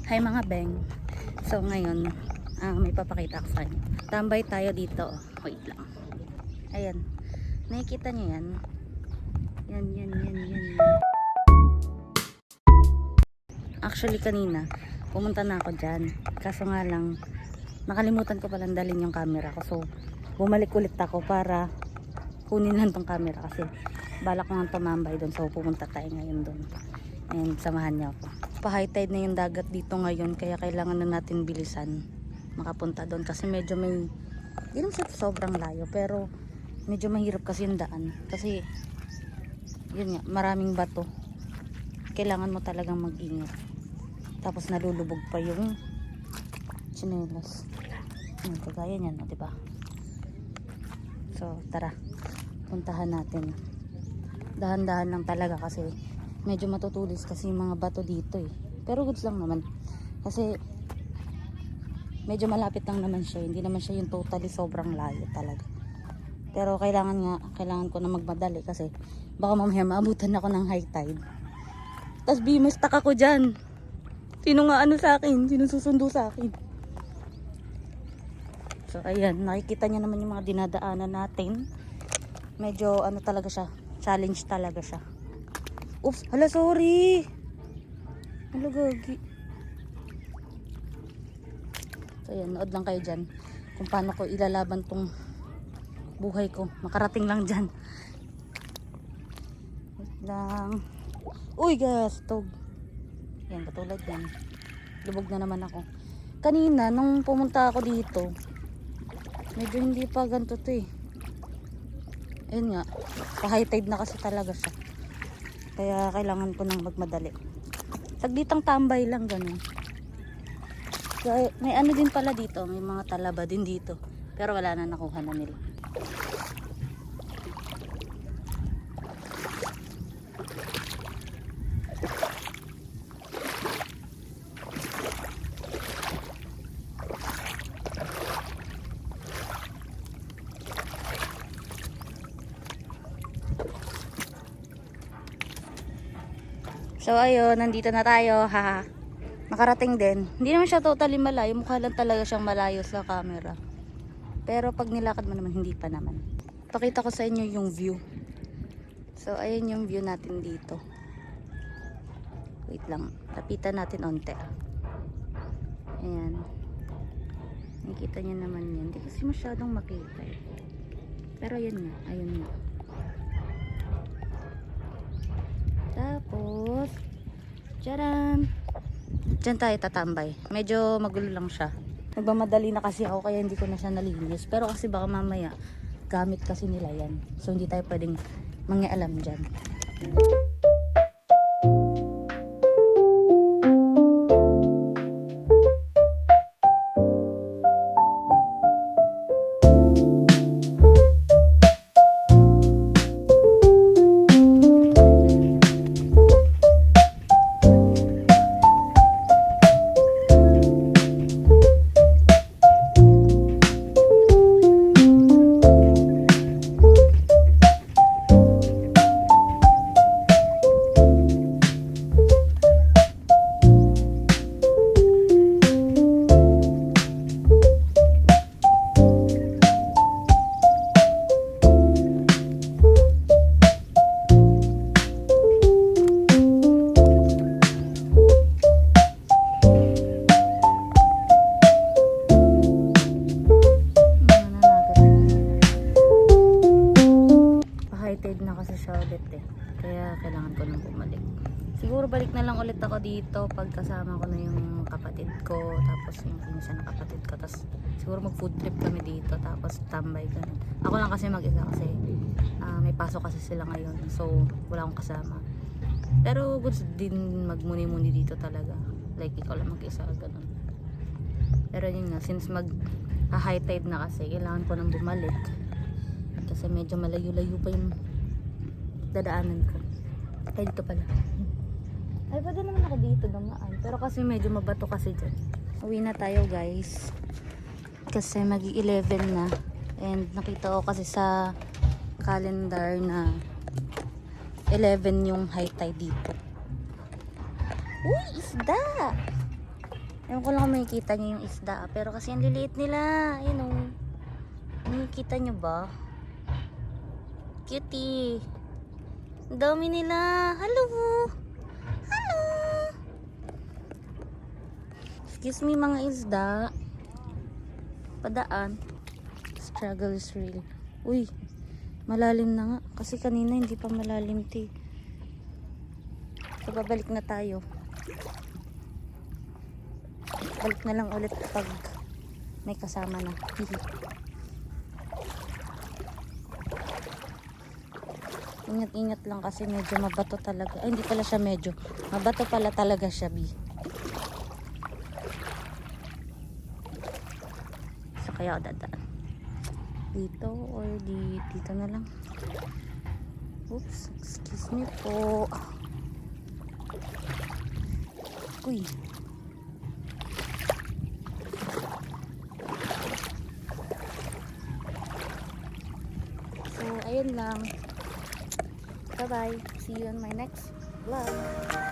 Hi mga beng. So ngayon, may papakita ko sa inyo. Tambay tayo dito. Wait lang. Ayan. Nakikita niyo yan? Yan. Actually kanina, pumunta na ako dyan. Kaso nga lang, nakalimutan ko palang dalhin yung camera ko. So, bumalik ulit ako para kunin lang tong camera. Kasi balak ko nga tumambay doon. So, pumunta tayo ngayon doon. And samahan niyo ako. Pa-high tide na yung dagat dito ngayon, kaya kailangan na natin bilisan makapunta doon kasi medyo may, hindi naman siya sobrang layo pero medyo mahirap kasi yung daan kasi yun nga, maraming bato, kailangan mo talagang mag-ingat, tapos nalulubog pa yung tsinelas. Kagaya niyan, no, diba? So tara, puntahan natin. Dahan-dahan lang talaga kasi medyo matutulis kasi yung mga bato dito eh. Pero goods lang naman. Kasi medyo malapit lang naman siya. Hindi naman siya yung totally sobrang layo talaga. Pero kailangan ko na magmadali kasi baka mamaya maabutan ako ng high tide. Tapos stuck ako dyan. Sino nga ano sa akin? Sino susundo sa akin? So ayan, nakikita niyo naman yung mga dinadaanan natin. Medyo ano talaga siya. Challenge talaga siya. Oops, hala sorry. Hala gagi. So ayan, nood lang kayo dyan kung paano ko ilalaban tong buhay ko. Makarating lang dyan. Wait lang. Uy, gastog. Yan, katulad yan. Lubog na naman ako. Kanina, nung pumunta ako dito, medyo hindi pa ganito to eh. Ayun nga, pa-high tide na kasi talaga siya. Kaya kailangan ko nang magmadali. Sagditang tambay lang ganun. So, may ano din pala dito. May mga talaba din dito. Pero wala na, nakuha na nila. So ayun, nandito na tayo, haha. Nakarating din. Hindi naman siya totally malayo, mukha lang talaga siyang malayo sa camera. Pero pag nilakad mo naman, hindi pa naman. Pakita ko sa inyo yung view. So ayun yung view natin dito. Wait lang, lapitan natin onte. Ayan. Nakikita niyo naman yan. Hindi kasi masyadong makita eh. Pero yun nga, ayun nga. Tapos, tcharan! Diyan tayo tatambay. Medyo magulo lang siya. Nagmamadali na kasi ako kaya hindi ko na siya nalinis. Pero kasi baka mamaya, gamit kasi nila yan. So, hindi tayo pwedeng mangialam dyan. Na kasi siya ulit eh. Kaya kailangan ko nang bumalik. Siguro balik na lang ulit ako dito pag kasama ko na yung kapatid ko. Tapos yung pinsan na kapatid ko. Tapos siguro mag food trip kami dito. Tapos tambay ganun. Ako lang kasi mag-isa kasi may pasok kasi sila ngayon. So wala akong kasama. Pero goods din magmuni-muni dito talaga. Like ikaw lang mag-isa ganun. Pero yun nga, since high tide na kasi, kailangan ko nang bumalik. Kasi medyo malayo-layo pa yung dadaanan ko. Ay, dito pala. Ay, pwede naman ako dito dumaan. Pero kasi medyo mabato kasi dyan. Uwi na tayo guys. Kasi mag-11 na. And nakita ko kasi sa calendar na 11 yung high tide dito. Uy, isda! Ewan ko lang kung makikita nyo yung isda. Pero kasi ang liliit nila. Ayun o. Makikita nyo ba? Cutie. Ang dami nila. Hello. Hello. Excuse me mga isda. Padaan. Struggle is real. Uy. Malalim na nga. Kasi kanina hindi pa malalim ti. So babalik na tayo. Balik na lang ulit pag may kasama na. Ingat-ingat lang kasi medyo mabato talaga. Ay, hindi pala siya medyo. Mabato pala talaga siya, B. So, kaya ako dadaan. Dito or dito na lang. Oops, excuse me po. Uy. So, ayun lang. Bye-bye. See you on my next vlog.